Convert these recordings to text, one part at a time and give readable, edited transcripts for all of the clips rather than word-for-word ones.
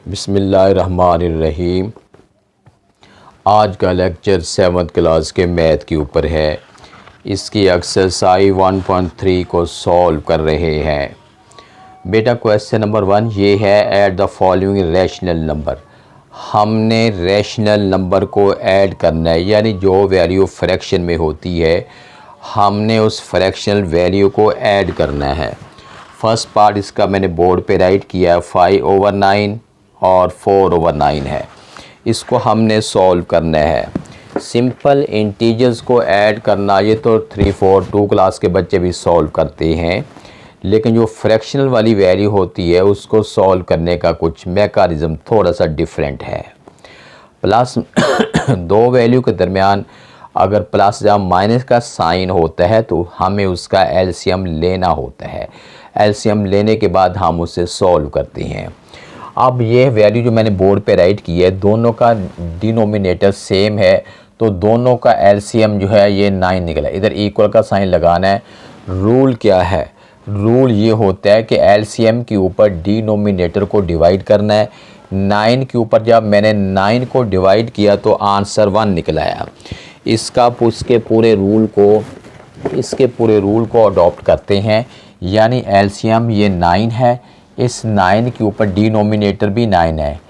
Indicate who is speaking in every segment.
Speaker 1: बिस्मिल्लाहिर्रहमानिर्रहीम। आज का लेक्चर 7th क्लास के मैथ के ऊपर है। इसकी एक्सरसाइज 1.3 को सॉल्व कर रहे हैं। बेटा क्वेश्चन नंबर 1 ये है, add the following rational number. हमने रैशनल नंबर को ऐड करना है, यानी जो वैल्यू फ्रैक्शन में होती है हमने उस फ्रैक्शनल वैल्यू को ऐड करना है। फर्स्ट पार्ट इसका मैंने बोर्ड पे राइट किया है, 5/9 और 4/9 है। इसको हमने सॉल्व करना है। सिंपल इंटीजर्स को ऐड करना ये तो 3, 4, 2 क्लास के बच्चे भी सॉल्व करते हैं, लेकिन जो फ्रैक्शनल वाली वैल्यू होती है उसको सॉल्व करने का कुछ मैकेनिज़्म थोड़ा सा डिफरेंट है। प्लस दो वैल्यू के दरमियान अगर प्लस या माइनस का साइन होता है तो हमें उसका एलसीएम लेना होता है। एलसीएम लेने के बाद हम उसे सॉल्व करते हैं। अब ये वैल्यू जो मैंने बोर्ड पे राइट की है, दोनों का डिनोमिनेटर सेम है तो दोनों का एलसीएम जो है ये 9 निकला। इधर इक्वल का साइन लगाना है। रूल क्या है? रूल ये होता है कि एलसीएम के ऊपर डिनोमिनेटर को डिवाइड करना है। 9 के ऊपर जब मैंने 9 को डिवाइड किया तो आंसर 1 निकला है। इसके पूरे रूल को अडॉप्ट करते हैं, यानी एलसीएम ये 9 है। इस 9 के ऊपर डिनोमिनेटर भी 9 है,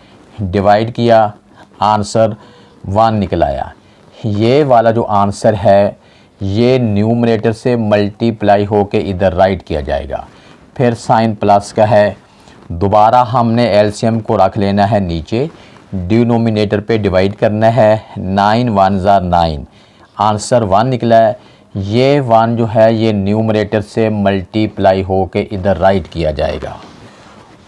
Speaker 1: डिवाइड किया आंसर 1 निकलाया। ये वाला जो आंसर है ये न्यूमरेटर से मल्टीप्लाई होके इधर राइट किया जाएगा। फिर साइन प्लस का है, दोबारा हमने एलसीएम को रख लेना है नीचे, डिनोमिनेटर पे डिवाइड करना है। 9 1 9, आंसर 1 निकला है। ये 1 जो है ये न्यूमरेटर से मल्टीप्लाई होके इधर राइट किया जाएगा।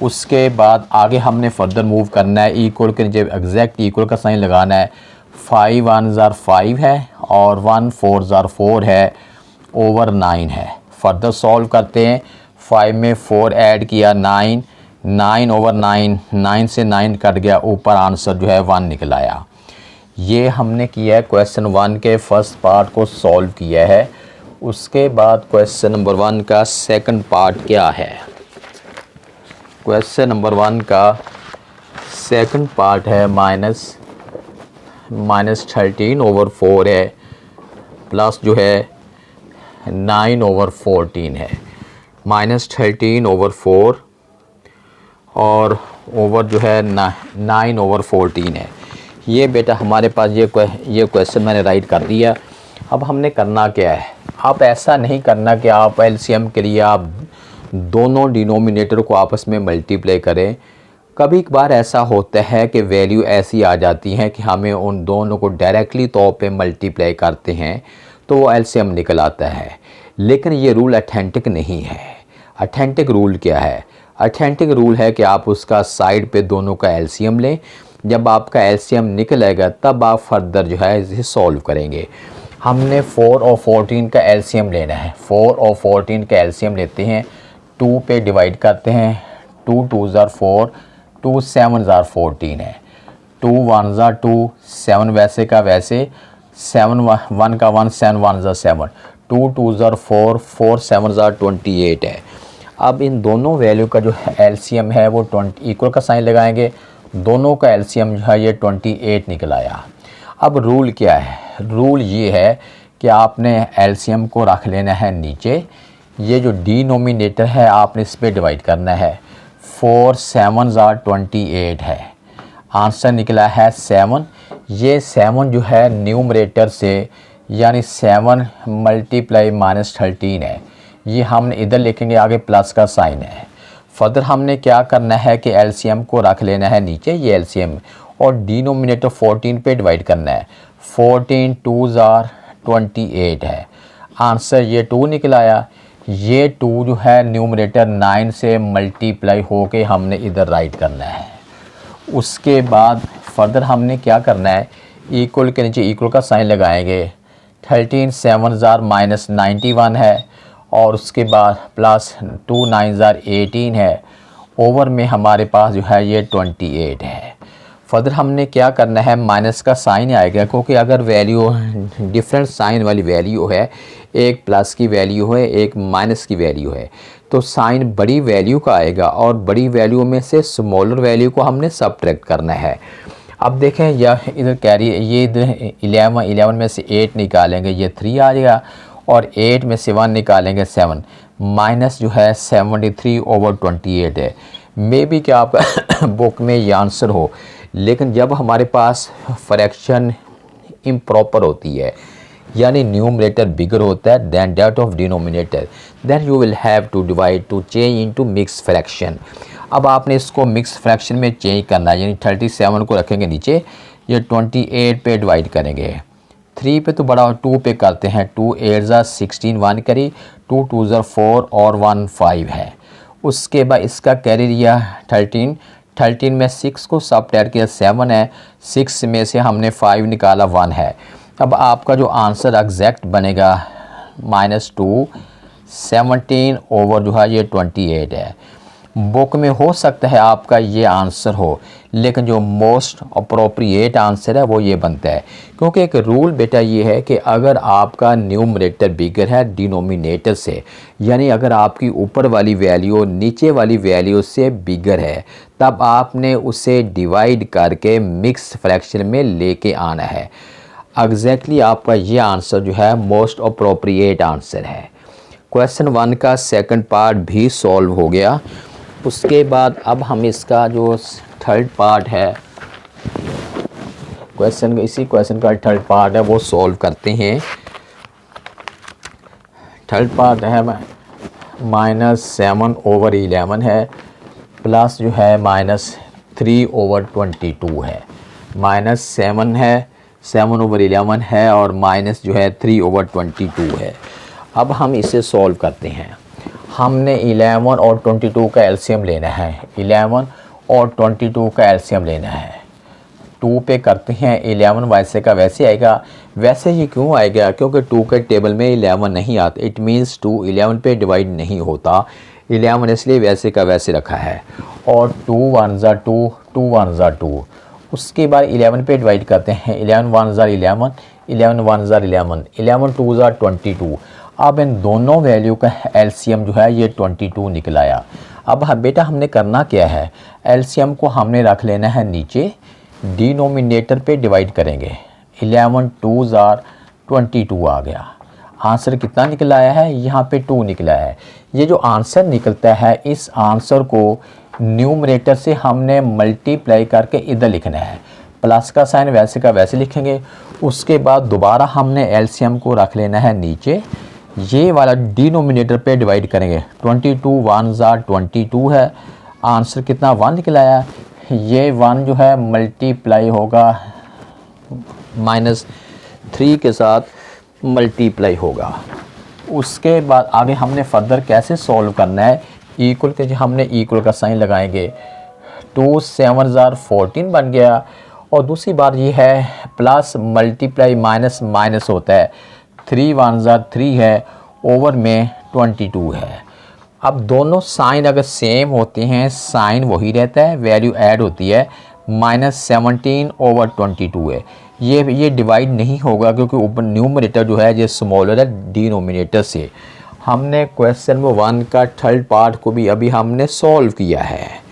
Speaker 1: उसके बाद आगे हमने फर्दर मूव करना है। इक्वल के नीचे एग्जैक्ट इक्वल का साइन लगाना है। 5 1 5 है और 1 4 4 है, ओवर 9 है। फर्दर सॉल्व करते हैं। 5 में 4 ऐड किया 9, 9 ओवर 9, 9 से 9 कट गया, ऊपर आंसर जो है 1 निकल आया। ये हमने किया है क्वेश्चन 1 के फर्स्ट पार्ट को सॉल्व किया है। उसके बाद क्वेश्चन नंबर 1 का सेकंड पार्ट क्या है? क्वेश्चन नंबर 1 का सेकंड पार्ट है -13/4 है, प्लस जो है 9/14 है। -13/4 और ओवर जो है 9/14 है। ये बेटा हमारे पास ये क्वेश्चन मैंने राइट कर दिया। अब हमने करना क्या है? आप ऐसा नहीं करना कि आप एलसीएम के लिए आप दोनों डिनोमिनेटर को आपस में मल्टीप्लाई करें। कभी कभार ऐसा होता है कि वैल्यू ऐसी आ जाती हैं कि हमें उन दोनों को डायरेक्टली तौर पे मल्टीप्लाई करते हैं तो वो एलसीएम निकल आता है, लेकिन ये रूल अथेंटिक नहीं है। अथेंटिक रूल क्या है? अथेंटिक रूल है कि आप उसका साइड पे दोनों का एलसीएम लें। जब आपका एलसीएम निकलेगा तब आप फर्दर जो है इसे सॉल्व करेंगे। हमने 4 और 14 का एलसीएम लेना है। 4 और 14 का एलसीएम लेते हैं, 2 पे डिवाइड करते हैं। 2 2 4, 2 7 14 है। 2 1 2, 7 वैसे का वैसे, 7 1 का 1, 7 1 7, 2 2 4, 4 7 28 है। अब इन दोनों वैल्यू का जो एलसीएम है वो 20 इक्वल का साइन लगाएंगे। दोनों का एलसीएम जो है ये 28 निकल आया। अब रूल क्या है? रूल ये है कि आपने एलसीएम को रख लेना है नीचे। ये जो डिनोमिनेटर है आपने इस पर डिवाइड करना है। 4 7 28 है, आंसर निकला है 7। ये 7 जो है न्यूमरेटर से यानी 7 मल्टीप्लाई -13 है। ये हमने इधर लिखेंगे, आगे प्लस का साइन है। फर्दर हमने क्या करना है कि एलसीएम को रख लेना है नीचे, ये एलसीएम, और डिनोमिनेटर 14 पे डिवाइड करना है। 14 2 28 है, आंसर ये 2 निकल आया। ये 2 जो है न्यूमरेटर 9 से मल्टीप्लाई होके हमने इधर राइट करना है। उसके बाद फर्दर हमने क्या करना है, इक्वल के नीचे इक्वल का साइन लगाएंगे। 13 7 -91 है और उसके बाद प्लस 2 9 18 है, ओवर में हमारे पास जो है ये 28 है। फर्दर हमने क्या करना है, माइनस का साइन आएगा, क्योंकि अगर वैल्यू डिफरेंट साइन वाली वैल्यू है, एक प्लस की वैल्यू है, एक माइनस की वैल्यू है, तो साइन बड़ी वैल्यू का आएगा और बड़ी वैल्यू में से स्मॉलर वैल्यू को हमने सबट्रैक्ट करना है। अब देखें यह इधर कैरी, ये इधर 11 में से 8 निकालेंगे, ये 3 आ जाएगा, और 8 में से 1 निकालेंगे 7, माइनस जो है 73/28 है। मे बी क्या आपका बुक में ये आंसर हो, लेकिन जब हमारे पास फ्रैक्शन इम्प्रॉपर होती है, यानी न्यूमरेटर बिगर होता है than that of denominator, then you will have to divide to change into mix fraction. अब आपने इसको मिक्स फ्रैक्शन में चेंज करना है, यानी 37 को रखेंगे नीचे, ये 28 पे डिवाइड करेंगे, 3 पे तो बड़ा, 2 पे करते हैं, 2 8 ज़ा 16, 1 करी, 2 2 ज़ा 4 और 1 5 है। उसके बाद इसका कैरी लिया 13 में 6 को सबट्रैक्ट किया 7 है, 6 में से हमने 5 निकाला 1 है। अब आपका जो आंसर एग्जैक्ट बनेगा -2 17 ओवर जो है ये 28 है। बुक में हो सकता है आपका ये आंसर हो, लेकिन जो मोस्ट अप्रोप्रिएट आंसर है वो ये बनता है, क्योंकि एक रूल बेटा ये है कि अगर आपका न्यूमरेटर बिगर है डिनोमिनेटर से, यानी अगर आपकी ऊपर वाली वैल्यू नीचे वाली वैल्यू से बिगर है, तब आपने उसे डिवाइड करके मिक्स फ्रैक्शन में लेके आना है। एग्जैक्टली आपका ये आंसर जो है मोस्ट अप्रोप्रिएट आंसर है। क्वेश्चन 1 का सेकंड पार्ट भी सॉल्व हो गया। उसके बाद अब हम इसका जो थर्ड पार्ट है क्वेश्चन, इसी क्वेश्चन का थर्ड पार्ट है वो सॉल्व करते हैं। थर्ड पार्ट है -7/11 है, प्लस जो है -3/22 है। -7 है, 7/11 है, और माइनस जो है 3/22 है। अब हम इसे सॉल्व करते हैं। हमने 11 और 22 का एलसीएम लेना है, 11 और 22 का एलसीएम लेना है। 2 पे करते हैं, 11 वैसे का वैसे आएगा। वैसे ही क्यों आएगा, क्योंकि 2 के टेबल में 11 नहीं आता, इट मीन्स 2 11 पे डिवाइड नहीं होता, 11 इसलिए वैसे का वैसे रखा है। और 2 1 ज़ा 2, 2 1 ज़ा 2। उसके बाद 11 पे डिवाइड करते हैं, 11 1 ज़ा 11, 11 1 ज़ा 11, 11 2 ज़ा 22। अब इन दोनों वैल्यू का एलसीएम जो है ये 22 निकलाया। अब बेटा हमने करना क्या है, एलसीएम को हमने रख लेना है नीचे, डिनोमिनेटर पे डिवाइड करेंगे, 11 2 ज़ा 22 आ गया। आंसर कितना निकला है, यहाँ पे 2 निकला है। ये जो आंसर निकलता है, इस आंसर को न्यूमरेटर से हमने मल्टीप्लाई करके इधर लिखना है, प्लस का साइन वैसे का वैसे लिखेंगे। उसके बाद दोबारा हमने एलसीएम को रख लेना है नीचे, ये वाला डिनोमिनेटर पे डिवाइड करेंगे, 22 1 ज़ा 22 है। आंसर कितना 1 निकला है, ये 1 जो है मल्टीप्लाई होगा -3 के साथ मल्टीप्लाई होगा। उसके बाद आगे हमने फर्दर कैसे सॉल्व करना है, इक्वल के हमने इक्वल का साइन लगाएंगे, 2 7 ज़ा 14 बन गया। और दूसरी बात ये है प्लस मल्टीप्लाई माइनस माइनस होता है, 3 1 ज़ा 3 है, ओवर में 22 है। अब दोनों साइन अगर सेम होते हैं, साइन वही रहता है, वैल्यू ऐड होती है, -17/22 है। ये डिवाइड नहीं होगा, क्योंकि ऊपर न्यूमरेटर जो है ये स्मॉलर है डिनोमिनेटर से। हमने क्वेश्चन 1 का थर्ड पार्ट को भी अभी हमने सॉल्व किया है।